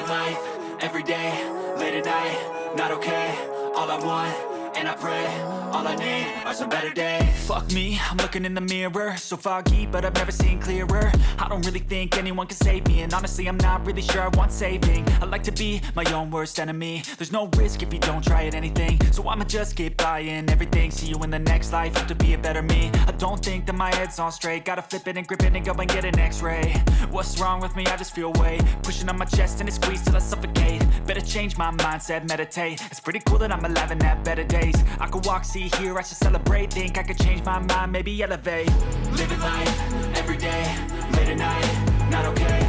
Living life, everyday, late at night, not okay. All I want, and I pray, all I need are some better days. Fuck me, I'm looking in the mirror, so foggy, but I've never seen clearer. I don't really think anyone can save me, and honestly I'm not really sure I want saving. I like to be my own worst enemy. There's no risk if you don't try at anything, so I'ma just keep buying everything. See you in the next life, hope to be a better me. I don't think that my head's on straight, gotta flip it and grip it and go and get an x-ray. What's wrong with me? I just feel weight pushing on my chest and it squeezes till I suffocate. Better change my mindset, meditate. It's pretty cool that I'm alive and have better days. I could walk, see, hear, I should celebrate. Think I could change my mind, maybe elevate. Living life, everyday, late at night, not okay.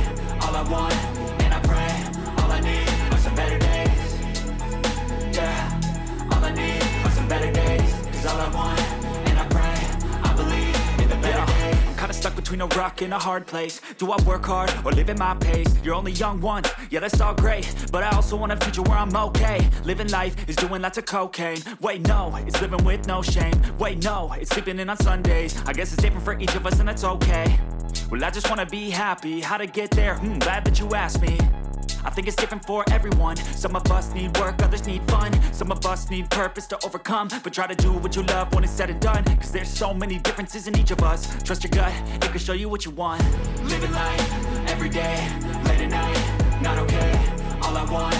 All I want, and I pray, all I need are some better days. Yeah, all I need are some better days. Cause all I want, and I pray, I believe in the better days. I'm kinda stuck between a rock and a hard place. Do I work hard or live at my pace? You're only young once, yeah that's all great, but I also want a future where I'm okay. Living life is doing lots of cocaine. Wait no, it's living with no shame. Wait no, it's sleeping in on Sundays. I guess it's different for each of us and that's okay. Well I just wanna be happy, how to get there? Glad that you asked me. I think it's different for everyone. Some of us need work, others need fun. Some of us need purpose to overcome. But try to do what you love when it's said and done. Cause there's so many differences in each of us. Trust your gut, it can show you what you want. Living life, everyday, late at night, not okay. All I want,